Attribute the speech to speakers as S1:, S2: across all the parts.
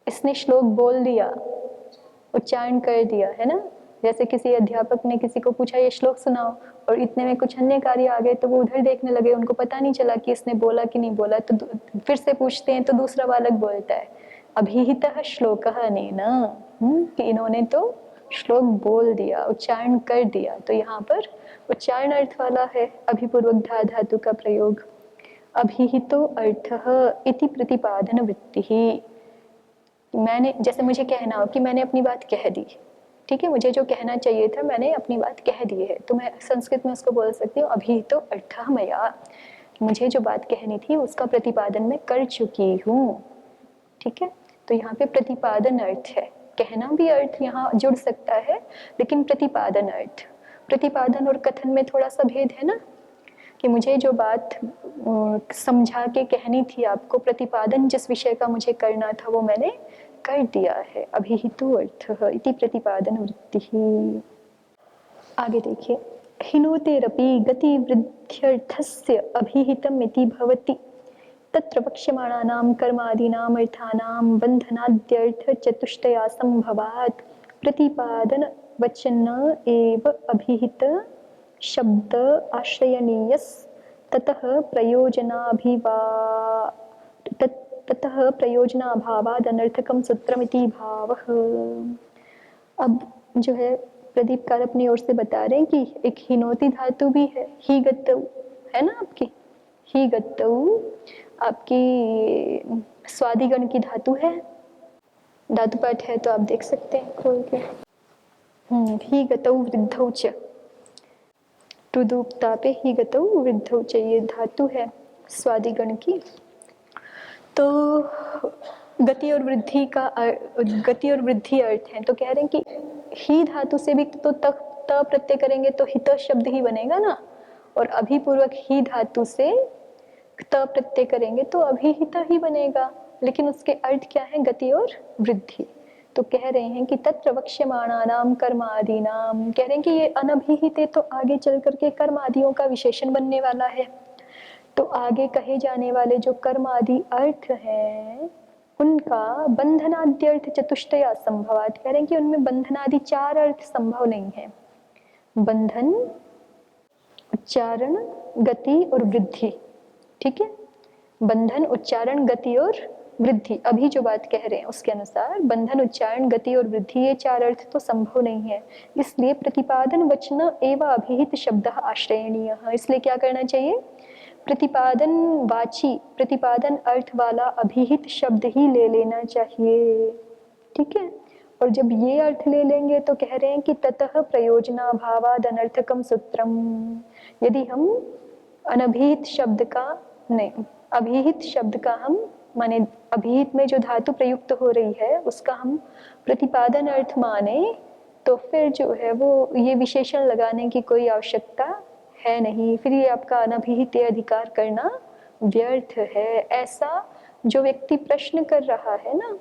S1: इसने श्लोक बोल दिया, उच्चारण कर दिया, है ना। जैसे किसी अध्यापक ने किसी को पूछा ये श्लोक सुनाओ, और इतने में कुछ अन्य कार्य आ गए तो वो उधर देखने लगे, उनको पता नहीं चला कि इसने बोला कि नहीं बोला, तो फिर से पूछते हैं तो दूसरा बालक बोलता है अभिहितः श्लोकः अनेन, कि इन्होंने तो श्लोक बोल दिया, उच्चारण कर दिया। तो यहाँ पर उच्चारण अर्थ वाला है अभिपूर्वक धा धातु का प्रयोग। अभिहितो अर्थः इति प्रतिपादन वृत्तिः, मैंने, जैसे मुझे कहना हो कि मैंने अपनी बात कह दी, ठीक है, मुझे जो कहना चाहिए था मैंने अपनी बात कह दी है, तो मैं संस्कृत में उसको बोल सकती हूँ अभिहितो अर्थः मया, मुझे जो बात कहनी थी उसका प्रतिपादन मैं कर चुकी हूँ। ठीक है, तो यहाँ पे प्रतिपादन अर्थ है, कहना भी अर्थ यहाँ जुड़ सकता है, लेकिन प्रतिपादन अर्थ, प्रतिपादन और कथन में थोड़ा सा भेद है ना, कि मुझे जो बात समझा के कहनी थी आपको, प्रतिपादन जिस विषय का मुझे करना था वो मैंने कर दिया है। अभिहितो अर्थः इति प्रतिपादन वृत्तिः। आगे देखिए, हिनोतेरपि गतिवृद्ध्यर्थस्य अभिहितम् इति भवति, तत्र वक्ष्यमाणानां कर्मादीनाम् अर्थानां बन्धनाद्यर्थचतुष्टयासंभवात् प्रतिपादन वचन एव अभिहित शब्द आश्रयणीयस्, ततः प्रयोजनाभावाद् अनर्थकं सूत्रमिति भावः। अब जो है प्रदीप कार अपनी ओर से बता रहे हैं कि एक हिनोती धातु भी है, ही गतौ है ना आपकी, ही गतौ आपकी स्वादिगण की धातु है, धातु पाठ है तो आप देख सकते हैं खोल के। ही गतौ वृद्धौ च, टुदुप्तापे ही गतौ वृद्धौ च, ये धातु है स्वादिगण की। तो गति और वृद्धि का गति और वृद्धि अर्थ है, तो कह रहे हैं कि ही धातु से भी तो त प्रत्यय करेंगे तो हित शब्द ही बनेगा ना, और अभिपूर्वक ही धातु से त प्रत्यय करेंगे तो अभिहित ही बनेगा, लेकिन उसके अर्थ क्या है, गति और वृद्धि। तो कह रहे हैं कि तत्र वक्ष्यमाणानां कर्मादीनां, कह रहे हैं कि ये अनभिहित है तो आगे चल करके कर्म आदियों का विशेषण बनने वाला है, तो आगे कहे जाने वाले जो कर्म आदि अर्थ हैं उनका बंधनाद्यर्थ चतुष्टया संभवात, कह रहे हैं कि उनमें बंधनादि चार अर्थ संभव नहीं है, बंधन, उच्चारण, गति और वृद्धि। ठीक है, बंधन, उच्चारण, गति और वृद्धि, अभी जो बात कह रहे हैं उसके अनुसार बंधन, उच्चारण, गति और वृद्धि ये चार अर्थ तो संभव नहीं है, इसलिए प्रतिपादन वचन एवं अभिहित शब्द आश्रयणीय, इसलिए क्या करना चाहिए, प्रतिपादन वाची, प्रतिपादन अर्थ वाला अभिहित शब्द ही ले लेना चाहिए। ठीक है, और जब ये अर्थ ले लेंगे तो कह रहे हैं कि ततः प्रयोजनाभावाद अनर्थकम सूत्रम, यदि हम अनभिहित शब्द का नहीं, अभिहित शब्द का हम माने, अभिहित में जो धातु प्रयुक्त हो रही है उसका हम प्रतिपादन अर्थ माने, तो फिर जो है वो ये विशेषण लगाने की कोई आवश्यकता है नहीं, फिर ये आपका अनभिहित अधिकार करना व्यर्थ है। ऐसा जो व्यक्ति प्रश्न कर रहा है ना,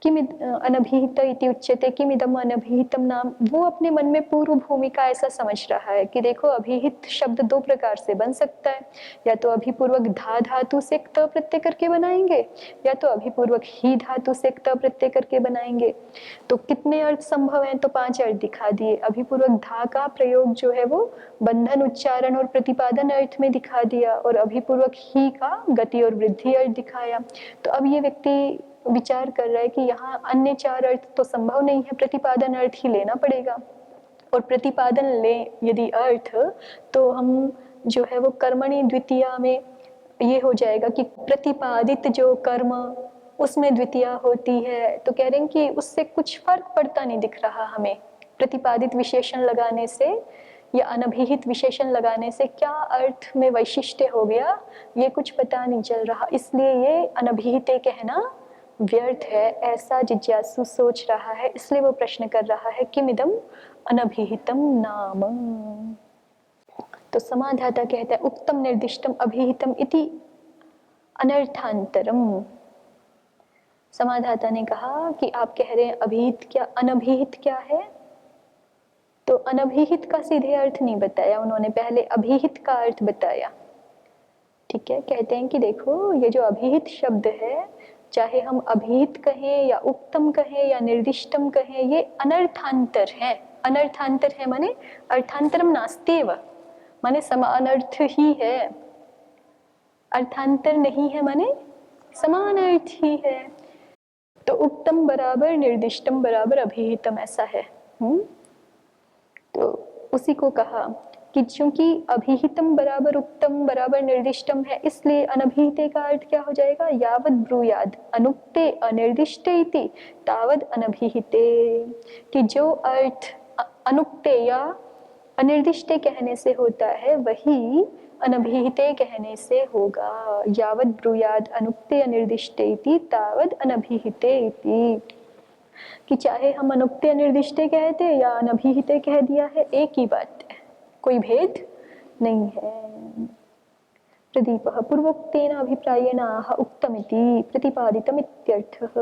S1: किम अनभिहित इति उच्यते किम इदम अनभिहितम नाम, वो अपने मन में पूर्व भूमिका ऐसा समझ रहा है कि देखो अभिहित शब्द दो प्रकार से बन सकता है, या तो अभिपूर्वक धा धातु से एक त प्रत्यय करके बनाएंगे, या तो अभिपूर्वक ही धातु से एक त प्रत्यय करके बनाएंगे। तो कितने अर्थ संभव हैं, तो 5 अर्थ दिखा दिए। अभिपूर्वक धा का प्रयोग जो है वो बंधन, उच्चारण और प्रतिपादन अर्थ में दिखा दिया, और अभिपूर्वक ही का गति और वृद्धि अर्थ दिखाया। तो अब ये व्यक्ति विचार कर रहा है कि यहाँ अन्य 4 अर्थ तो संभव नहीं है, प्रतिपादन अर्थ ही लेना पड़ेगा, और प्रतिपादन ले यदि अर्थ, तो हम जो है वो कर्मणि द्वितीया में ये हो जाएगा कि प्रतिपादित जो कर्म उसमें द्वितीया होती है, तो कह रहे हैं कि उससे कुछ फर्क पड़ता नहीं दिख रहा हमें, प्रतिपादित विशेषण लगाने से या अनभिहित विशेषण लगाने से क्या अर्थ में वैशिष्ट्य हो गया ये कुछ पता नहीं चल रहा, इसलिए ये अनभिहित कहना व्यर्थ है, ऐसा जिज्ञासु सोच रहा है, इसलिए वो प्रश्न कर रहा है किमिदम अनभिहितम नाम। तो समाधाता कहता है उक्तम निर्दिष्टम अभिहितम इति अनर्थांतरम। समाधाता ने कहा कि आप कह रहे हैं अभिहित क्या, अनभिहित क्या है, तो अनभिहित का सीधे अर्थ नहीं बताया उन्होंने, पहले अभिहित का अर्थ बताया। ठीक है, कहते हैं कि देखो ये जो अभिहित शब्द है चाहे हम अभिहित कहें या उक्तम कहें या निर्दिष्टम कहें, ये अनर्थांतर है। अनर्थांतर है माने अर्थांतरम नास्त्येव, माने समान अर्थ ही है। अर्थांतर नहीं है माने समान अर्थ ही है। तो उक्तम बराबर निर्दिष्टम बराबर अभिहितम, ऐसा है। तो उसी को कहा कि चूंकि अभिहितम बराबर उक्तम बराबर निर्दिष्टम है, इसलिए अनभिहिते का अर्थ क्या हो जाएगा, यावद ब्रूयाद अनुक्ते अनिर्दिष्टे इति तावद अनभिहिते, कि जो अर्थ अनुक्ते या अनिर्दिष्टे कहने से होता है वही अनभिहिते कहने से होगा। यावद ब्रूयाद अनुक्ते अनिर्दिष्टे इति तावद अनभिहिते इति, कि चाहे हम अनुक्ते अनिर्दिष्टे कहते या अनभिहिते कह दिया है, एक ही बात है, कोई भेद नहीं है। प्रदीपः पूर्वोक्तेन अभिप्रायेण आह उक्तमिति प्रतिपादितम् इत्यर्थः।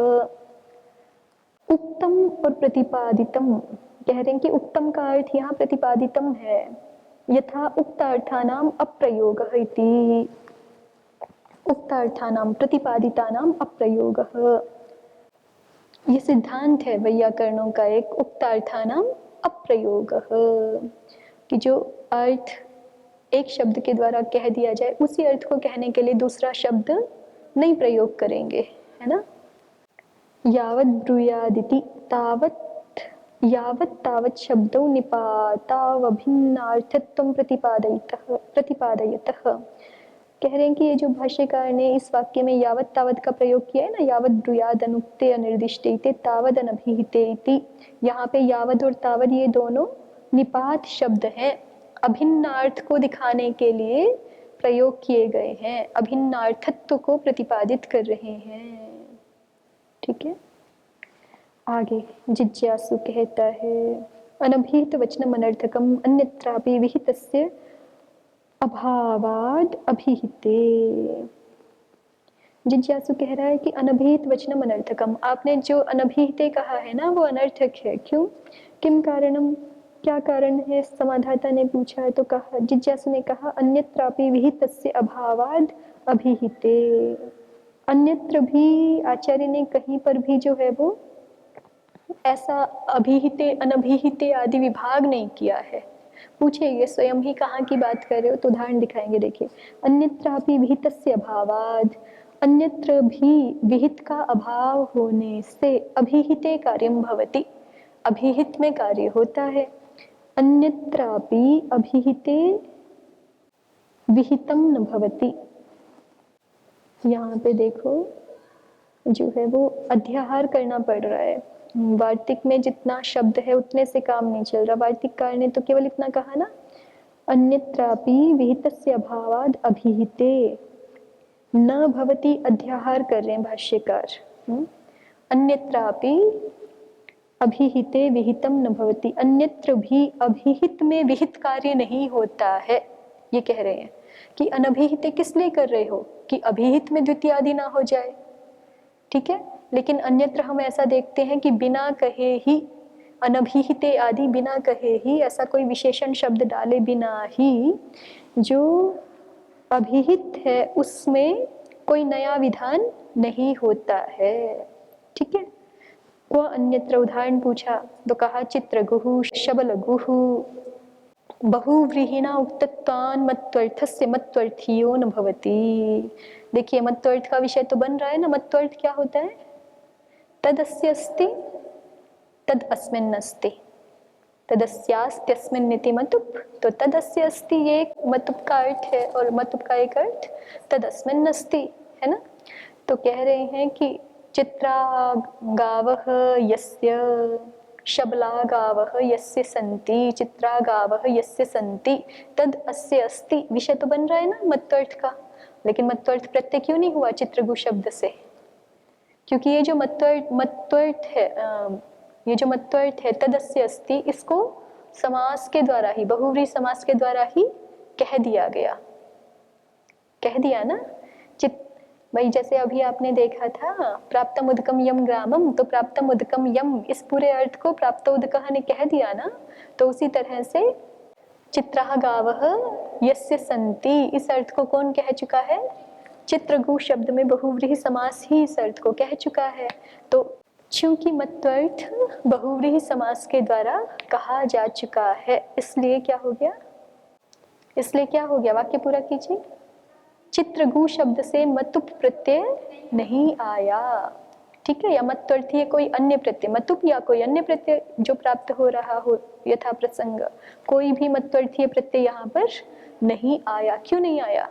S1: उक्तम और प्रतिपादितम कह रहे हैं कि उक्तम का अर्थ यहाँ प्रतिपादितम है, यथा उक्तार्थानाम अप्रयोगः इति। उक्तार्थानाम प्रतिपादितानाम अप्रयोगः, ये सिद्धांत है वैयाकरणों का एक, उक्तार्थानाम अप्रयोगः, कि जो अर्थ एक शब्द के द्वारा कह दिया जाए उसी अर्थ को कहने के लिए दूसरा शब्द नहीं प्रयोग करेंगे, है ना। यावत् ब्रूयादिति तावत् यावत् तावत् शब्दों निपातावभिन्नार्थत्वं प्रतिपादयतः। कह रहे हैं कि ये जो भाष्यकार ने इस वाक्य में यावत् तावत् का प्रयोग किया है ना, यावत् ब्रूयाद अनुक्ते अनिर्दिष्टे इति तावद अनभिहिते इति, यहाँ पे यावद और तावद ये दोनों निपात शब्द हैं, अभिन्नार्थ को दिखाने के लिए प्रयोग किए गए हैं, अभिन्नार्थत्व को प्रतिपादित कर रहे हैं। ठीक है, आगे जिज्ञासु कहता है अनभिहित वचनम अनर्थकम अन्यत्रापि विहितस्य अभावाद अभिहिते। जिज्ञासु कह रहा है कि अनभिहित वचनम अनर्थकम, आपने जो अनभिहिते कहा है ना वो अनर्थक है, क्यों, किम कारणम, क्या कारण है, समाधाता ने पूछा तो कहा, जिज्ञासु ने कहा अन्यत्रापि विहितस्य अभावाद अभिहिते। अन्यत्र भी आचार्य ने कहीं पर भी जो है वो ऐसा अभिहिते अनभिहिते आदि विभाग नहीं किया है। पूछे ये स्वयं ही कहाँ की बात कर रहे हो, तो उदाहरण दिखाएंगे, देखिए अन्यत्रापि विहितस्य अभावाद, अन्यत्र भी विहित का अभाव होने से अभिहिते कार्यम भवति, अभिहित में कार्य होता है। अन्यत्रापि अभिहिते विहितम न भवति, यहाँ पे देखो जो है वो अध्याहार करना पड़ रहा है, वार्तिक में जितना शब्द है उतने से काम नहीं चल रहा। वार्तिककार ने तो केवल इतना कहा ना, अन्यत्रापि विहितस्य अभावाद अभिहिते न भवति, अध्याहार कर रहे हैं भाष्यकार। अन्यत्रापि अभिहिते विहितम न भवति, अन्यत्र भी अभिहित में विहित कार्य नहीं होता है, ये कह रहे हैं कि अनभिहिते किस लिए कर रहे हो, कि अभिहित में द्वितीय आदि ना हो जाए। ठीक है, लेकिन अन्यत्र हम ऐसा देखते हैं कि बिना कहे ही अनभिहिते आदि, बिना कहे ही ऐसा कोई विशेषण शब्द डाले बिना ही जो अभिहित है उसमें कोई नया विधान नहीं होता है। ठीक है, वह अन्यत्र उदाहरण पूछा तो कहा चित्रगुः शबलगुः बहुव्रीहिणा उक्तत्वान् मत्वर्थस्य मत्वर्थीयो न भवति। देखिए मत्वर्थ का विषय तो बन रहा है ना, मत्वर्थ क्या होता है, तदस्य अस्ति तद अस्मिन् अस्ति, तदस्यास्त्यस्मिन्निति मतुप, तो तदस्य अस्ति ये एक मतुप का अर्थ है और मतुप का एक अर्थ तदस्मिन् अस्ति, है ना। तो कह रहे हैं कि चित्रा गावः यस्य, शबला गावः यस्य सन्ति, चित्रा गावः यस्य सन्ति तद अस्य अस्ति, विषय तो बन रहा है ना मत्वर्थ का, लेकिन मत्वर्थ प्रत्यय क्यों नहीं हुआ चित्रगु शब्द से, क्योंकि ये जो मत्वर्थ है, ये जो मत्वर्थ है तदस्य अस्ति, इसको समास के द्वारा ही, बहुव्रीहि समास के द्वारा ही कह दिया गया, कह दिया ना। भाई जैसे अभी आपने देखा था प्राप्तम उदकम यम ग्रामम, तो प्राप्तम उदकम यम इस पूरे अर्थ को प्राप्त उदकः ने कह दिया ना, तो उसी तरह से चित्रः गावः यस्य सन्ति इस अर्थ को कौन कह चुका है, चित्रगु शब्द में बहुव्रीहि समास ही इस अर्थ को कह चुका है। तो चूंकि मत्वर्थ बहुव्रीहि समास के द्वारा कहा जा चुका है, इसलिए क्या हो गया, इसलिए क्या हो गया, वाक्य पूरा कीजिए। चित्रगु शब्द से मतुप प्रत्यय नहीं आया, ठीक है, या मत्वर्थीय कोई अन्य प्रत्यय, मतुप या कोई अन्य प्रत्यय जो प्राप्त हो रहा हो यथा प्रसंग, कोई भी मत्वर्थीय प्रत्यय यहाँ पर नहीं आया। क्यों नहीं आया?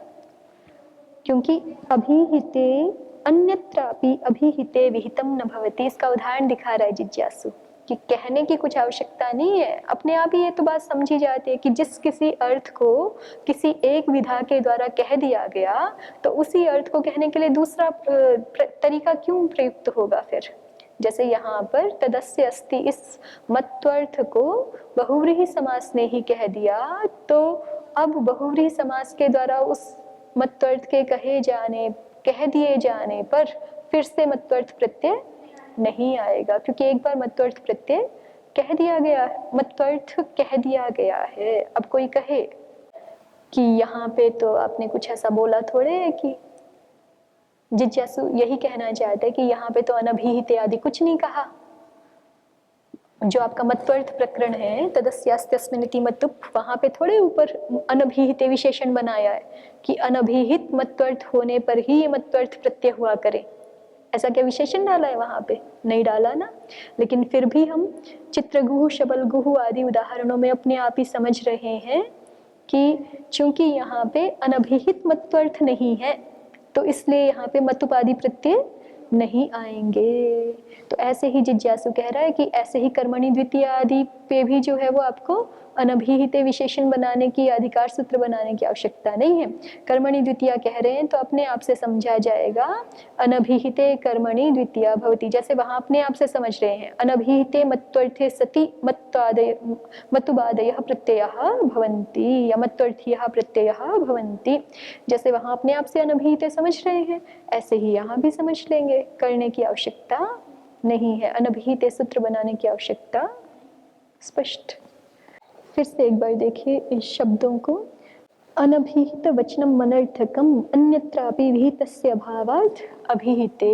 S1: क्योंकि अभिहिते अन्यत्रापि अभिहिते विहितम न भवति। इसका उदाहरण दिखा रहा है जिज्ञासु कि कहने की कुछ आवश्यकता नहीं है, अपने आप ही ये तो बात समझी जाती है कि जिस किसी अर्थ को किसी एक विधा के द्वारा कह दिया गया, तो उसी अर्थ को कहने के लिए दूसरा तरीका क्यों प्रयुक्त होगा फिर। जैसे यहाँ पर तदस्य अस्ति, इस मत्वर्थ को बहुव्रीहि समास ने ही कह दिया, तो अब बहुव्रीहि समास के द्वारा उस मत्वर्थ के कह दिए जाने पर फिर से मत्वर्थ प्रत्यय नहीं आएगा, क्योंकि एक बार मत्वर्थ प्रत्यय कह दिया गया, मत्वर्थ कह दिया गया है। अब कोई कहे कि यहाँ पे तो आपने कुछ ऐसा बोला थोड़े है, कि जिज्ञासु यही कहना चाहते हैं कि यहाँ पे तो अनभिहित आदि कुछ नहीं कहा। जो आपका मत्वर्थ प्रकरण है तदस्यास्त्यस्मिनिति मतुप, वहां पे थोड़े ऊपर अनभिहित विशेषण बनाया है कि अनभिहित मत्वर्थ होने पर ही ये मत्वर्थ प्रत्यय हुआ करे, ऐसा क्या विशेषण डाला है वहां पे? नहीं डाला ना। लेकिन फिर भी हम चित्रगुहु शबलगुहु आदि उदाहरणों में अपने आप ही समझ रहे हैं कि चूंकि यहाँ पे अनभिहित मत्वर्थ नहीं है, तो इसलिए यहाँ पे मतुपादि प्रत्यय नहीं आएंगे। तो ऐसे ही जिज्ञासु कह रहा है कि ऐसे ही कर्मणि द्वितीय आदि पे भी जो है वो आपको अनभिहित विशेषण बनाने की, अधिकार सूत्र बनाने की आवश्यकता नहीं है। कर्मणि द्वितीय कह रहे हैं तो अपने आप से समझा जाएगा अनभिहिते कर्मणि द्वितीय भवति, जैसे वहां अपने आप से समझ रहे हैं अनभिहिते मत्वर्थे सति मतुबादयः प्रत्ययः भवन्ति या मत्वर्थीयः प्रत्ययः भवन्ति, जैसे वहां अपने आप से अनभिहिते समझ रहे हैं, ऐसे ही यहाँ भी समझ लेंगे, करने की आवश्यकता नहीं है, अनभिहिते सूत्र बनाने की आवश्यकता। स्पष्ट? फिर से एक बार देखिए इस शब्दों को। अनभिहित वचनम अनर्थकम अन्यत्रापि विहितस्य अभावात् अभिहिते।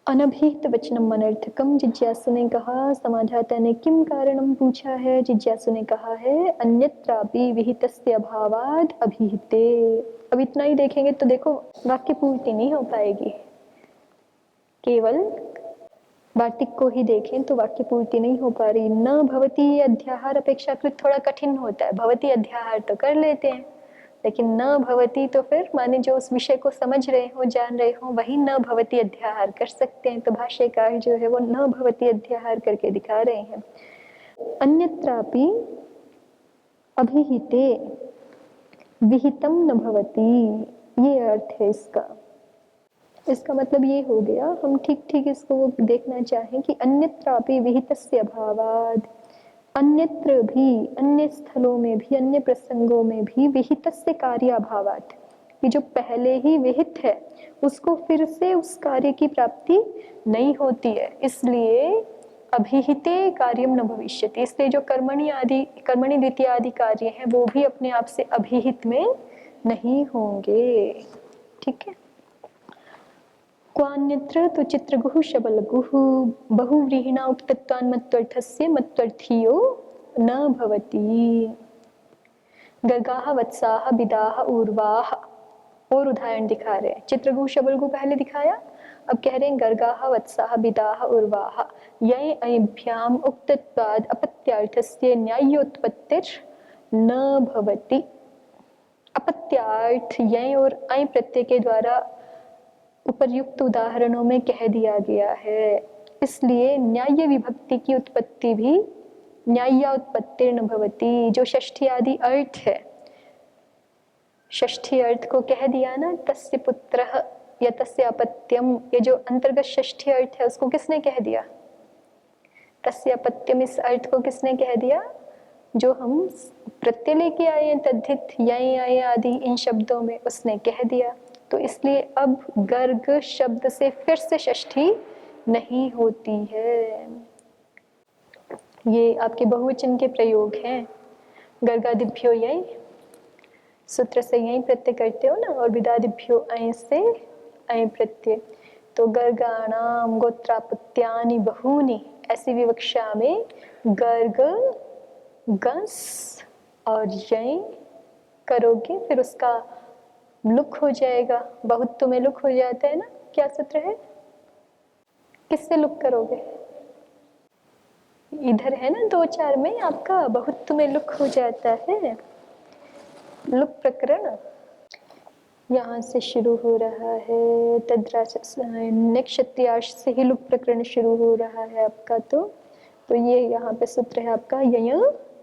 S1: अनभिहित वचनम अनर्थकम, जिज्ञासु ने कहा, समाधाता ने किम कारणम पूछा है, जिज्ञासु ने कहा है अन्यत्रापि विहितस्य अभावात् अभिहिते। अब इतना ही देखेंगे तो देखो वाक्य पूर्ति नहीं हो पाएगी, केवल वार्तिक को ही देखें तो वाक्य पूर्ति नहीं हो पा रही। न भवती अध्याहार अपेक्षाकृत थोड़ा कठिन होता है, भवती अध्याहार तो कर लेते हैं, लेकिन न भवती तो फिर माने जो उस विषय को समझ रहे हो, जान रहे हो, वही न भवती अध्याहार कर सकते हैं। तो भाष्यकार जो है वो न भवती अध्याहार करके दिखा रहे हैं। अन्यत्रापि अभिहिते विहितम न भवती, ये अर्थ है इसका। इसका मतलब ये हो गया, हम ठीक ठीक इसको देखना चाहें कि अन्यत्रापि विहितस्य अभावात्, अन्यत्र भी, अन्य स्थलों में भी, अन्य प्रसंगों में भी विहितस्य कार्याभावात्, ये जो पहले ही विहित है उसको फिर से उस कार्य की प्राप्ति नहीं होती है, इसलिए अभिहिते कार्यम न भविष्यति। इसलिए जो कर्मणि द्वितीय आदि कार्य हैं वो भी अपने आप से अभिहित में नहीं होंगे। ठीक है। क्वान्यत्र तो चित्रगुहु शबलगुहु बहुव्रीहिणा उपतत्वान्मत्वर्थस्य मत्वर्थीयो न भवति। गर्गाः वत्साः बिदाः ऊर्वाः, और उदाहरण दिखा रहे हैं। चित्रगुहु शबलगुहु पहले दिखाया, अब कह रहे हैं गर्गाः वत्साः बिदाः ऊर्वाः यय अयभ्याम उक्तत्वाद् अपत्यार्थस्य न्यायोत्पत्तिर् न भवति। अपत्यार्थ यय और अय प्रत्यय के द्वारा उपर्युक्त उदाहरणों में कह दिया गया है, इसलिए न्याय विभक्ति की उत्पत्ति भी न्यायोत्पत्तिर् न भवति। जो षष्ठी आदि अर्थ है, षष्ठी अर्थ को कह दिया ना, तस्य पुत्रः या तस्य अपत्यम, ये जो अंतर्गत षष्ठी अर्थ है उसको किसने कह दिया? तस्य अपत्यम, इस अर्थ को किसने कह दिया? जो हम प्रत्यय लेके आए हैं तद्धित यय अय आदि इन शब्दों में, उसने कह दिया। तो इसलिए अब गर्ग शब्द से फिर से षष्ठी नहीं होती है। ये आपके बहुवचन के प्रयोग हैं। गर्गादिभ्यो यय सूत्र से यही प्रत्यय करते हो ना, और विदादिभ्यो अय से अय प्रत्यय। तो गर्गाणाम गोत्रापत्यानि बहूनि, ऐसी विवक्षा में गर्ग गस और यय करोगे, फिर उसका लुक हो जाएगा, बहुत में लुक हो जाता है ना। क्या सूत्र है, किससे लुक करोगे? इधर है ना 2-4 में आपका बहुत में लुक हो जाता है। लुक प्रकरण यहाँ से शुरू हो रहा है, नक्षत्रियाश से ही लुक प्रकरण शुरू हो रहा है आपका। तो ये यहाँ पे सूत्र है आपका यय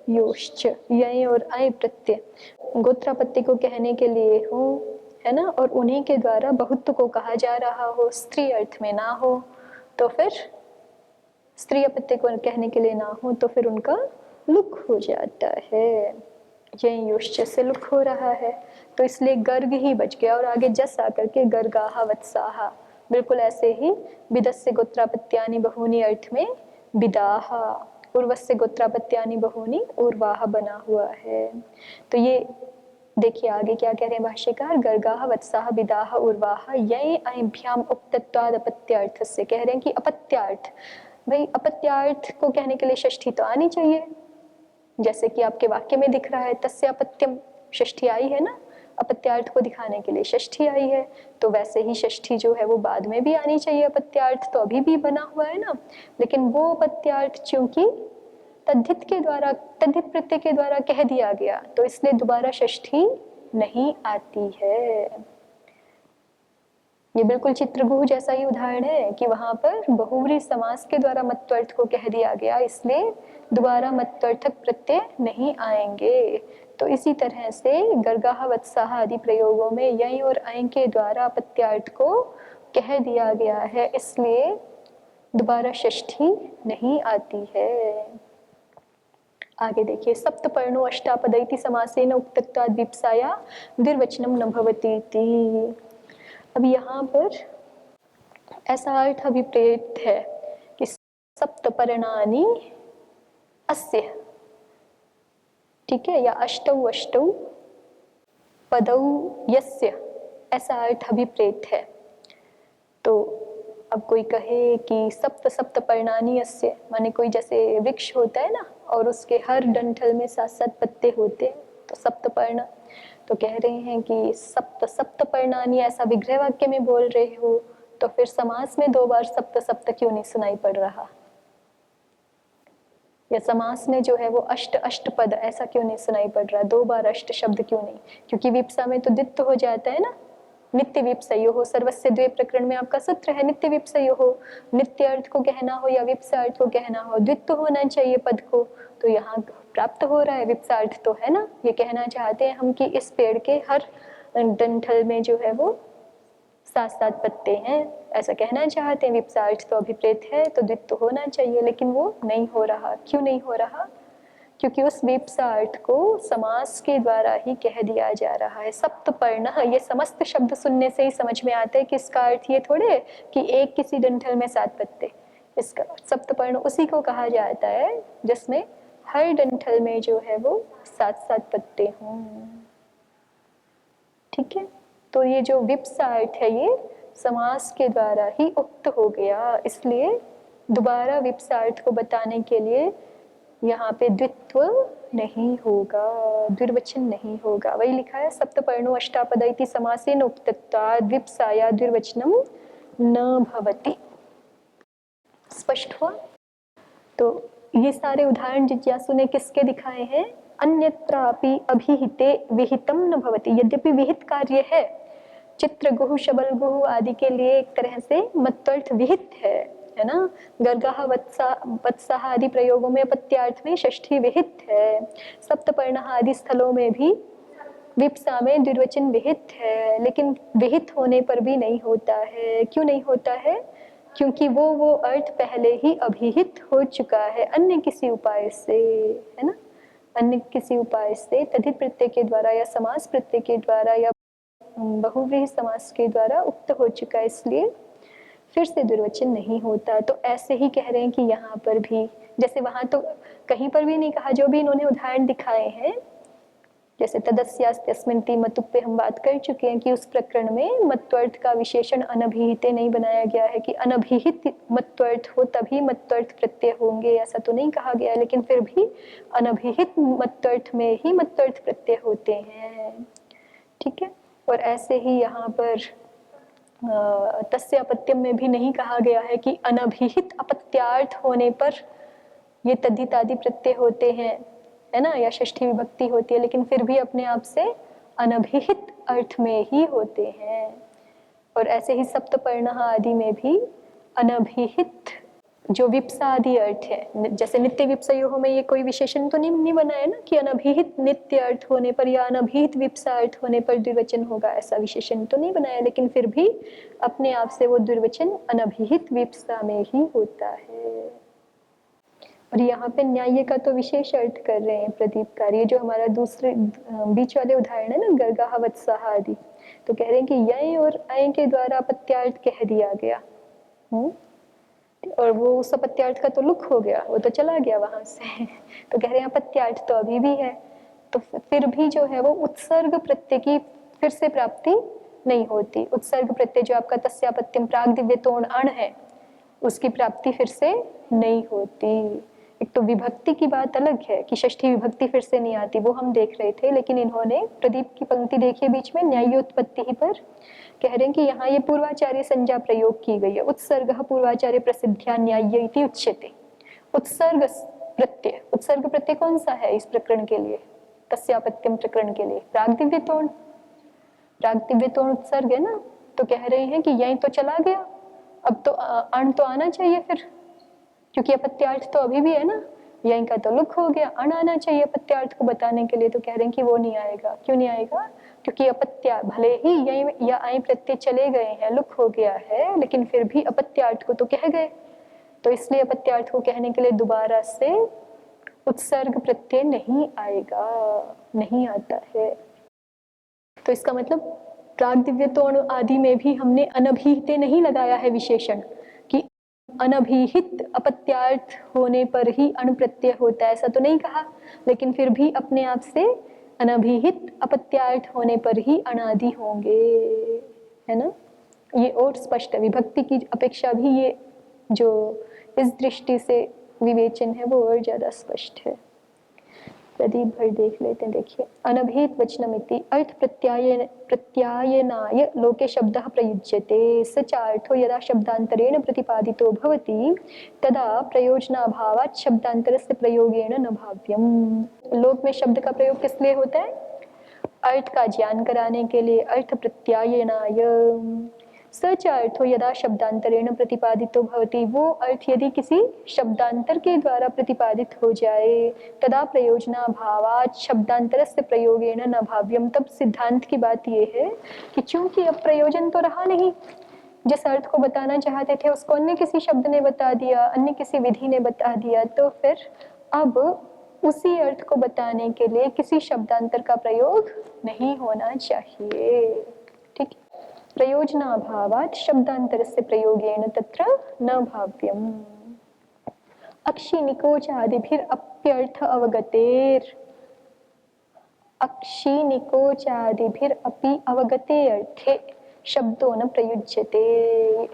S1: योश्च, यय और अय प्रत्यय गोत्रापत्ति को कहने के लिए हो, है ना, और उन्हीं के द्वारा बहुत को कहा जा रहा हो, स्त्री अर्थ में ना हो, तो फिर स्त्री अपत्य को कहने के लिए ना हो, तो फिर उनका लुक हो जाता है। यही योश्च से लुक हो रहा है, तो इसलिए गर्ग ही बच गया, और आगे जस आकर के गर्गाहा वत्साहा, बिल्कुल ऐसे ही विदस्य गोत्रापत्यानि बहूनि अर्थ में विदाहा, उर्वस्य गोत्रापत्यानि बहूनि उर्वाहा बना हुआ है। तो ये देखिए आगे क्या कह रहे हैं भाष्यकार, गर्गाह वत्साह विदाह उर्वाह यय अयभ्याम उक्तत्वाद अपत्यार्थ से कह रहे हैं कि अपत्यार्थ, भाई अपत्यार्थ को कहने के लिए षष्ठी तो आनी चाहिए, जैसे कि आपके वाक्य में दिख रहा है तस्य अपत्यम, षष्ठी आई है ना, अपत्यार्थ को दिखाने के लिए षष्ठी आई है, तो वैसे ही षष्ठी जो है वो बाद में भी आनी चाहिए। अपत्यार्थ तो अभी भी बना हुआ है ना, लेकिन वो अपत्यार्थ चूंकि तद्धित के द्वारा, तद्धित प्रत्यय के द्वारा कह दिया गया, तो इसलिए दोबारा षष्ठी नहीं आती है। ये बिल्कुल चित्रगुह जैसा ही उदाहरण है कि वहां पर बहुव्रीहि समास के द्वारा मत्वर्थ को कह दिया गया, इसलिए दोबारा मत्वर्थक प्रत्यय नहीं आएंगे। तो इसी तरह से गर्गाह वत्साह आदि प्रयोगों में यय और अय के द्वारा अपत्यार्थ को कह दिया गया है, इसलिए दोबारा षष्ठी नहीं आती है। आगे देखिए, सप्तपर्णो अष्टापदैति समासेन उक्तत्वाद् विप्साया द्विर्वचनम न भवति इति। अब यहाँ पर ऐसा अर्थ अभिप्रेत है कि सप्तपर्णानि अस्य, ठीक है, या अष्टौ अष्टौ पदौ यस्य, ऐसा अर्थ अभिप्रेत है। तो अब कोई कहे कि सप्त सप्त पर्णानि अस्य, माने कोई जैसे वृक्ष होता है ना, और उसके हर डंठल में 7-7 पत्ते होते हैं, तो सप्तपर्ण। तो कह रहे हैं कि सप्त सप्त पर्णानि, ऐसा विग्रह वाक्य में बोल रहे हो, तो फिर समास में 2 बार सप्त सप्त क्यों नहीं सुनाई पड़ रहा, या समास में जो है वो अष्ट अष्ट पद ऐसा क्यों नहीं सुनाई पड़ रहा, 2 बार अष्ट शब्द क्यों नहीं? क्योंकि विप्सा में तो द्वित्व हो जाता है ना, नित्य विप्सयो हो, सर्वस्य द्वे प्रकरण में आपका सूत्र है नित्य विप्सयो हो, नित्य अर्थ को कहना हो या विप्सा अर्थ को कहना हो, द्वित्व होना चाहिए पद को, तो यहाँ प्राप्त हो रहा है विप्सा अर्थ तो है ना। ये कहना चाहते हैं हम कि इस पेड़ के हर डंठल में जो है वो 7-7 पत्ते हैं, ऐसा कहना चाहते हैं। विप्सा अर्थ तो अभिप्रेत है, तो द्वित्व होना चाहिए, लेकिन वो नहीं हो रहा। क्यों नहीं हो रहा? क्योंकि उस विप्सा अर्थ को समास के द्वारा ही कह दिया जा रहा है। सप्तपर्ण, ये समस्त शब्द सुनने से ही समझ में आता है कि इसका अर्थ ये थोड़े कि एक किसी डंठल में 7 पत्ते, इसका सप्तपर्ण उसी को कहा जाता है जिसमें हर डंठल में जो है वो 7-7 पत्ते हों, ठीक है। तो ये जो विप्सा अर्थ है ये समास के द्वारा ही उक्त हो गया, इसलिए दोबारा विप्सा अर्थ को बताने के लिए यहाँ पे द्वित्व नहीं होगा, द्विर्वचन नहीं होगा। वही लिखा है सप्तपर्णो अष्टापदैति समासेन उक्तत्वाद् विप्साया द्विर्वचनम न भवति। स्पष्ट हुआ? तो ये सारे उदाहरण जिज्ञासु ने किसके दिखाए हैं? अन्यत्रापि अभिहिते विहितम न भवति। यद्यपि विहित कार्य है, चित्रगुह शबलगुह आदि के लिए एक तरह से मत्वर्थ विहित है ना। गर्गाह वत्साह आदि प्रयोगों में अपत्यार्थ में षष्ठी विहित है। सप्तपर्ण आदि स्थलों में भी विप्सा में द्विवचन विहित है, लेकिन विहित होने पर भी नहीं होता है। क्यों नहीं होता है? क्योंकि वो अर्थ पहले ही अभिहित हो चुका है अन्य किसी उपाय से, है ना। अन्य किसी उपाय से तद्धित प्रत्यय के द्वारा या समास प्रत्यय के द्वारा या बहुव्रीहि समास के द्वारा उक्त हो चुका है, इसलिए फिर से दुर्वचन नहीं होता। तो ऐसे ही कह रहे हैं कि यहाँ पर भी, जैसे वहां तो कहीं पर भी नहीं कहा, जो भी इन्होंने उदाहरण दिखाए हैं जैसे तदस्यास्त्यस्मिन्ति मतु पे हम बात कर चुके हैं कि उस प्रकरण में मत्वर्थ का विशेषण अनभिहिते नहीं बनाया गया है कि अनभिहित मत्वर्थ हो तभी मत्वर्थ प्रत्यय होंगे, ऐसा तो नहीं कहा गया है, लेकिन फिर भी अनभिहित मत्वर्थ में ही मत्वर्थ प्रत्यय होते हैं। ठीक है। और ऐसे ही यहाँ पर तस्य अपत्यम में भी नहीं कहा गया है कि अनभिहित अपत्यार्थ होने पर ये तद्धितादि प्रत्यय होते हैं, है ना, या षष्ठी विभक्ति होती है, लेकिन फिर भी अपने आप से अनभिहित अर्थ में ही होते हैं। और ऐसे ही सप्तपर्णः आदि में भी अनभिहित जो विप्सा आदि अर्थ है, जैसे नित्य विप्सयोः में ये कोई विशेषण तो नहीं बना है ना कि अनभिहित नित्य अर्थ होने पर या अनभिहित विप्सा अर्थ होने पर द्विवचन होगा, ऐसा विशेषण तो नहीं बनाया, लेकिन फिर भी अपने आप से वो द्विवचन अनभिहित विप्सा में ही होता है। और यहाँ पे न्याय का तो विशेष अर्थ कर रहे हैं प्रदीपकार, ये जो हमारा दूसरे बीच वाले उदाहरण है ना, गर्गाः वत्सः आदि, तो कह रहे हैं कि यय और अय के द्वारा अपत्यार्थ कह दिया गया, और वो उस अपत्यार्थ का तो लुक हो गया, वो तो चला गया वहां से तो कह रहे हैं अपत्यार्थ तो अभी भी है, तो फिर भी जो है वो उत्सर्ग प्रत्यय की फिर से प्राप्ति नहीं होती। उत्सर्ग प्रत्यय जो आपका तस्यापत्यम प्राग्दिव्यतोण अण है, उसकी प्राप्ति फिर से नहीं होती। एक तो विभक्ति की बात अलग है कि षष्ठी विभक्ति फिर से नहीं आती, वो हम देख रहे थे, लेकिन इन्होंने प्रदीप की पंक्ति देखिए बीच में न्यायोत्पत्ति ही पर कह रहे हैं कि यहाँ ये पूर्वाचार्य संज्ञा प्रयोग की गई है। उत्सर्गः पूर्वाचार्य प्रसिद्ध्या न्याय्य इति उच्यते। उत्सर्ग प्रत्यय, उत्सर्ग प्रत्यय कौन सा है इस प्रकरण के लिए, तस्यापत्यम प्रकरण के लिए? प्राग्दिव्यतोण, प्राग्दिव्यतोण उत्सर्ग है ना, तो कह रहे हैं कि यही तो चला गया, अब तो अण तो आना चाहिए फिर, क्योंकि अपत्यार्थ तो अभी भी है ना, यहीं का तो लुक हो गया, अण आना चाहिए अपत्यार्थ को बताने के लिए, तो कह रहे हैं कि वो नहीं आएगा। क्यों नहीं आएगा? क्योंकि अपत्या भले ही यहीं या आई प्रत्यय चले गए हैं, लुक हो गया है, लेकिन फिर भी अपत्यार्थ को तो कह गए, तो इसलिए अपत्यार्थ को कहने के लिए दोबारा से उत्सर्ग प्रत्यय नहीं आएगा, नहीं आता है। तो इसका मतलब प्राग्दिव्यतोण आदि में भी हमने अनभिहिते नहीं लगाया है विशेषण कि अनभिहित अपत्यार्थ होने पर ही अण प्रत्यय होता है, ऐसा तो नहीं कहा, लेकिन फिर भी अपने आप से अनभिहित अपत्यार्थ होने पर ही अणादि होंगे, है ना। ये और स्पष्ट है, विभक्ति की अपेक्षा भी ये जो इस दृष्टि से विवेचन है वो और ज्यादा स्पष्ट है। प्रदीप भर देख लेते हैं, देखिए। अनभिहित वचनमिति अर्थ प्रत्यायनाय लोके शब्दः प्रयुज्यते, स चार्थो यदा शब्दांतरेण प्रतिपादितो भवति तदा प्रयोजनाभावात् शब्दांतरस्य प्रयोगेण न भाव्यम्। लोक में शब्द का प्रयोग किस लिए होता है? अर्थ का ज्ञान कराने के लिए। अर्थ प्रत्यायनाय, सच अर्थो यदा शब्दांतरेण प्रतिपादितो भवति, वो अर्थ यदि किसी शब्दांतर के द्वारा प्रतिपादित हो जाए, तदा प्रयोजनाभावात् शब्दांतरस्य प्रयोगेण न भाव्यम। तब सिद्धांत की बात ये है कि चूंकि अब प्रयोजन तो रहा नहीं, जिस अर्थ को बताना चाहते थे उसको अन्य किसी शब्द ने बता दिया, अन्य किसी विधि ने बता दिया, तो फिर अब उसी अर्थ को बताने के लिए किसी शब्दांतर का प्रयोग नहीं होना चाहिए। ठीक, प्रयोजनाभावात् शब्दांतरस्य प्रयोगेण तत्र न भाव्यम्। अक्षिनिकोचादिभिर अप्यर्थ अवगतेर, अक्षिनिकोचादिभिर अपि अवगते अर्थे शब्दों न प्रयुज्यते।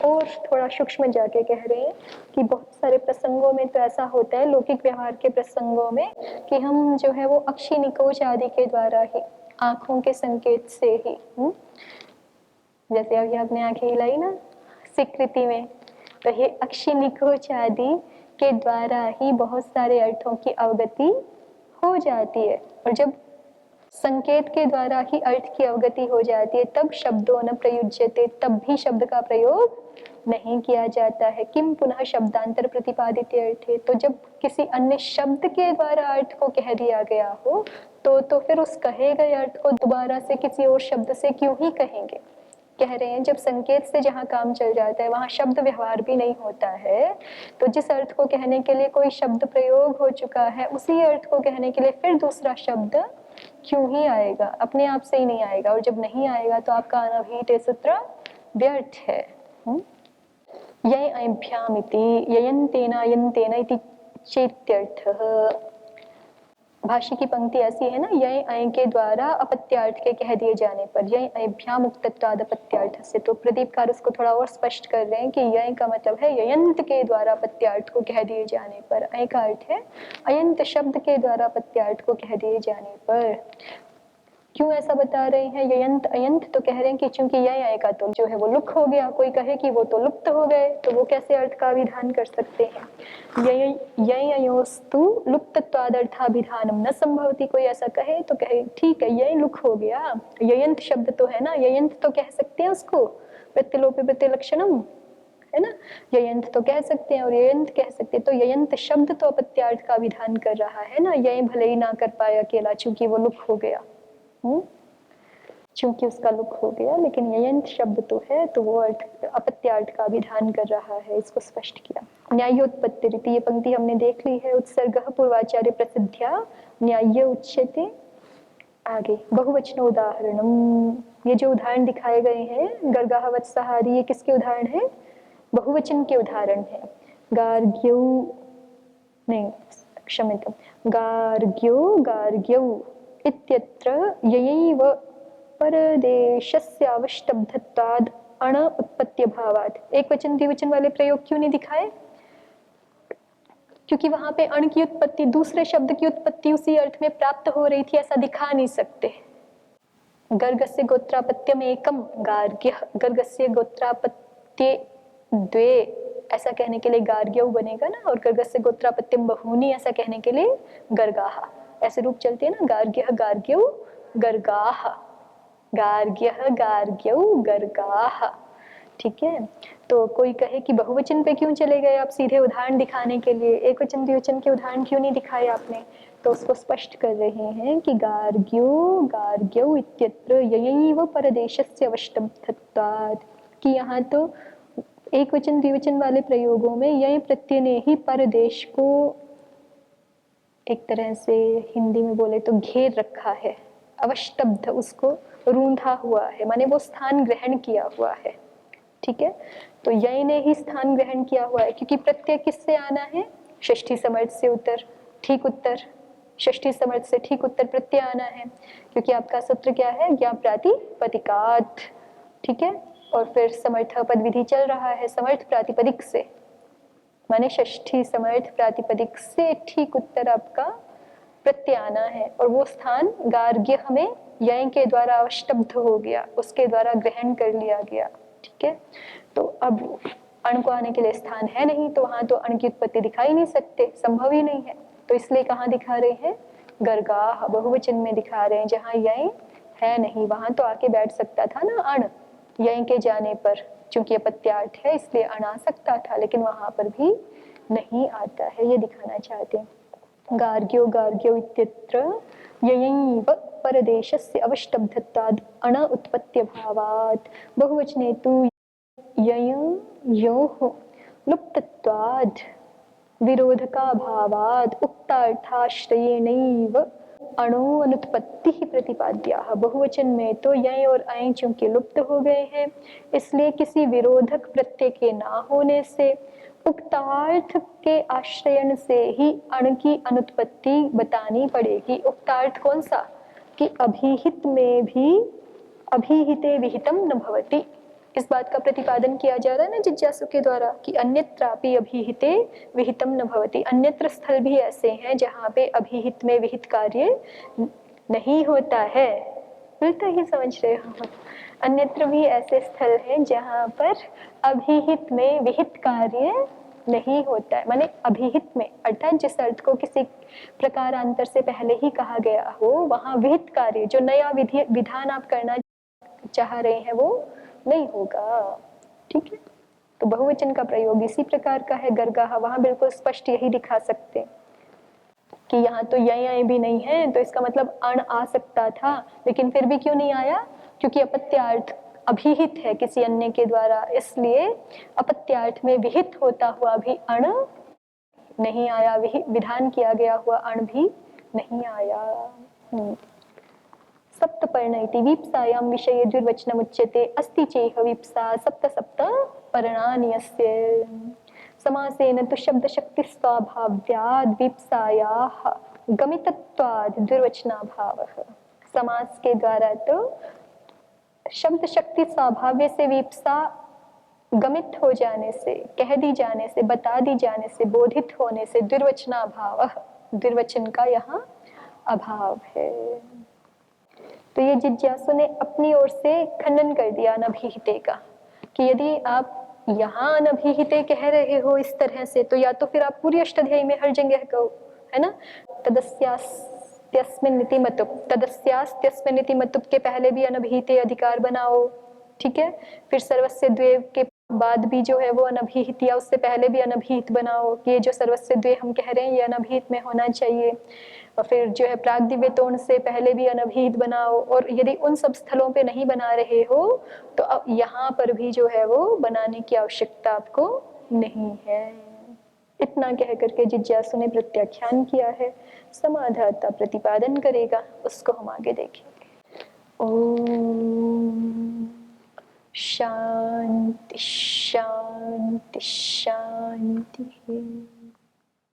S1: और थोड़ा सूक्ष्म जाके कह रहे हैं कि बहुत सारे प्रसंगों में तो ऐसा होता है, लौकिक व्यवहार के प्रसंगों में, कि हम जो है वो अक्षिनिकोच आदि के द्वारा ही, आंखों के संकेत से ही, जैसे अभी आपने आंखें हिलाई ना स्वीकृति में, तो ये अक्षिनिकोच आदि के द्वारा ही बहुत सारे अर्थों की अवगति हो जाती है। और जब संकेत के द्वारा ही अर्थ की अवगति हो जाती है तब शब्दों न प्रयुज्यते, तब भी शब्द का प्रयोग नहीं किया जाता है। किम पुनः शब्दांतर प्रतिपादित अर्थे, तो जब किसी अन्य शब्द के द्वारा अर्थ को कह दिया गया हो तो फिर उस कहे गए अर्थ को दोबारा से किसी और शब्द से क्यों ही कहेंगे। कह रहे हैं जब संकेत से जहाँ काम चल जाता है वहाँ शब्द व्यवहार भी नहीं होता है, तो जिस अर्थ को कहने के लिए कोई शब्द प्रयोग हो चुका है उसी अर्थ को कहने के लिए फिर दूसरा शब्द क्यों ही आएगा, अपने आप से ही नहीं आएगा। और जब नहीं आएगा तो आपका अनभिहित सूत्र व्यर्थ है। यय अभ्यामिति ययन्तेन अयन्तेन इति चेत्यर्थः। भाष्य की पंक्ति ऐसी है ना, यय अय के द्वारा अपत्यार्थ के कह दिए जाने पर, यय अयभ्याम उक्तत्वाद अपत्यार्थ से। तो प्रदीपकार उसको थोड़ा और स्पष्ट कर रहे हैं कि यय का मतलब है ययंत के द्वारा अपत्यार्थ को कह दिए जाने पर, अय का अर्थ है अयंत शब्द के द्वारा अपत्यार्थ को कह दिए जाने पर। क्यों ऐसा बता रहे हैं ययंत अयंत? तो कह रहे हैं कि चूंकि यय अय का तो जो है वो लुक हो गया, कोई कहे कि वो तो लुप्त हो गए, तो वो कैसे अर्थ का विधान कर सकते हैं? यय अयोस्तु लुप्तत्वादर्थाभिधानम न संभवति। कोई ऐसा कहे तो कहे ठीक है यय लुक हो गया, ययंत शब्द तो है ना, ययंत तो कह सकते हैं उसको, प्रत्यलोपि प्रतिलक्षणम है ना, ययंत तो कह सकते हैं और ययंत कह सकते हैं। तो ययंत शब्द तो अपत्यार्थ का विधान कर रहा है ना, यय भले ही ना कर पाया अकेला चूंकि वो लुक हो गया, चूंकि उसका लुक हो गया, लेकिन ययंत शब्द तो है, तो वो अर्थ अपत्यार्थ का विधान कर रहा है, इसको स्पष्ट किया। न्यायोत्पत्ति रीति, ये पंक्ति हमने देख ली है। उत्सर्गः पूर्वाचार्य प्रसिद्ध्या न्याय उच्यते। आगे बहुवचन उदाहरणम, ये जो उदाहरण दिखाए गए हैं गर्गाह वत्सहारी, ये किसके उदाहरण है? बहुवचन के उदाहरण है। गार्ग्यौ नहीं क्षम्यतां, गार्ग्यो गार्ग्यौ इत्यत्र ययैव परदेशस्य अवष्टब्धत्वाद् अण उत्पत्त्यभावात्। एक वचन द्विवचन वाले प्रयोग क्यों नहीं दिखाए? क्योंकि वहां पे अण की उत्पत्ति, दूसरे शब्द की उत्पत्ति उसी अर्थ में प्राप्त हो रही थी, ऐसा दिखा नहीं सकते। गर्गस्य गोत्रापत्यम एकम गार्ग्य, गर्गस्य गोत्रापत्ये द्वे ऐसा कहने के लिए गार्ग्यौ बनेगा ना, और गर्गस्य गोत्रापत्यम बहूनि ऐसा कहने के लिए गर्गाः, ऐसे रूप चलते हैं ना, गार्ग्यः गार्ग्यौ गर्गाः, गार्ग्यः गार्ग्यौ गर्गाः। ठीक है, तो कोई कहे कि बहुवचन पे क्यों चले गए आप सीधे उदाहरण दिखाने के लिए, एक वचन द्विवचन के उदाहरण क्यों नहीं दिखाए आपने? तो उसको स्पष्ट कर रहे हैं कि गार्ग्यो गार्ग्यौ इत्यत्र ययैव परदेशस्य अवष्टब्धत्वात्, कि यहाँ तो एक वचन द्विवचन वाले प्रयोगों में यय प्रत्यय ने ही परदेश को एक तरह से हिंदी में बोले तो घेर रखा है, अवष्टब्ध उसको रूंधा हुआ है, माने वो स्थान ग्रहण किया हुआ है। ठीक है, तो यय ने ही स्थान ग्रहण किया हुआ है, क्योंकि प्रत्यय किससे आना है? षष्ठी समर्थ से उत्तर, ठीक उत्तर, षष्ठी समर्थ से ठीक उत्तर प्रत्यय आना है, क्योंकि आपका सूत्र क्या है? ज्ञा प्रातिपदिकात्। ठीक है, और फिर समर्थ पद विधि चल रहा है समर्थ प्रातिपदिक से, माने षष्ठी समर्थ प्रातिपदिक से ठीक उत्तर आपका प्रत्यय आना है, और वो स्थान गार्ग्य हमें यय के द्वारा अवष्टब्ध हो गया, उसके द्वारा ग्रहण कर लिया गया। ठीक है, तो अब अण को आने के लिए स्थान है नहीं, तो वहां तो अण की उत्पत्ति दिखाई नहीं सकते, संभव ही नहीं है, तो इसलिए कहाँ दिखा रहे हैं? गर्गाः, बहुवचन में दिखा रहे हैं, जहाँ यय है नहीं वहां तो आके बैठ सकता था ना अण, यय के जाने पर, चूंकि अपत्यार्थ है इसलिए अण आ सकता था, लेकिन वहां पर भी नहीं आता है, ये दिखाना चाहते हैं। गार्ग्यो गार्ग्यो इत्यत्र ययैव परदेशस्य अवष्टब्धत्वाद् अण उत्पत्त्यभावात्। बहुवचने तु ययोः लुप्तत्वाद् विरोधकाभावाद् उक्तार्थाश्रयेणैव अणो अनुत्पत्तिः प्रतिपाद्याः। बहुवचन में तो यय और अय चूंकि लुप्त हो गए हैं, इसलिए किसी विरोधक प्रत्यय के ना होने से उक्तार्थ के आश्रयण से ही अण की अनुत्पत्ति बतानी पड़ेगी। उक्तार्थ कौन सा? कि अभिहित में भी अभिहिते विहितम न भवति, इस बात का प्रतिपादन किया जा रहा है ना जिज्ञासु के द्वारा कि अन्यत्रापि अभिहिते विहितम न भवति। अन्यत्र स्थल भी ऐसे हैं जहाँ पे अभिहित में विहित कार्य नहीं होता है, बिल्कुल ही समझ रहे हो। अन्यत्र भी ऐसे स्थल हैं जहाँ पर अभिहित में विहित कार्य नहीं होता है, माने अभिहित में अर्थात जिस अर्थ को किसी प्रकारांतर से पहले ही कहा गया हो, वहां विहित कार्य जो नया विधान आप करना चाह रहे हैं वो नहीं होगा। ठीक है, तो बहुवचन का प्रयोग इसी प्रकार का है। गर्गाः वहां बिल्कुल स्पष्ट यही दिखा सकते कि यहाँ तो यय भी नहीं है, तो इसका मतलब अण आ सकता था, लेकिन फिर भी क्यों नहीं आया? क्योंकि अपत्यार्थ अभिहित है किसी अन्य के द्वारा, इसलिए अपत्यार्थ में विहित होता हुआ भी अण नहीं आया, विधान किया गया हुआ अण भी नहीं आया। सप्तपर्ण इति वीप्सायां विषये द्विर्वचनमुच्यते अस्ति चेह वीप्सा सप्त सप्त पर्णानि यस्य। समासेन तु शब्दशक्तिस्वाभाव्याद् वीप्सायाः गमितत्वाद दुर्वचनाभावः। समास के द्वारा तो शब्द शक्ति स्वाभाव्य से विप्सा गमित हो जाने से, कह दी जाने से, बता दी जाने से, बोधित होने से दुर्वचनाभावः, दुर्वचन का यहाँ अभाव है। तो ये जिज्ञासु ने अपनी ओर से खंडन कर दिया अनभिहिते का, कि यदि आप यहाँ अनभिहिते कह रहे हो इस तरह से, तो या तो फिर आप पूरी अष्टाध्यायी में हर जगह कहो, है ना, तदस्यास्त्यस्मिन्निति मतुप, तदस्यास्त्यस्मिन्निति मतुप के पहले भी अनभिहिते अधिकार बनाओ, ठीक है। फिर सर्वस्य द्वे के बाद भी जो है वो अनभिहित, या उससे पहले भी अनभिहित बनाओ कि ये जो सर्वस्य द्वे हम कह रहे हैं ये अनभिहित में होना चाहिए। और फिर जो है प्राग दिव्य तोण से पहले भी अनभिहित बनाओ, और यदि उन सब स्थलों पे नहीं बना रहे हो तो अब यहाँ पर भी जो है वो बनाने की आवश्यकता आपको नहीं है। इतना कह करके जिज्ञासु ने प्रत्याख्यान किया है। समाधाता प्रतिपादन करेगा, उसको हम आगे देखेंगे। ओम शांति शांति शांति।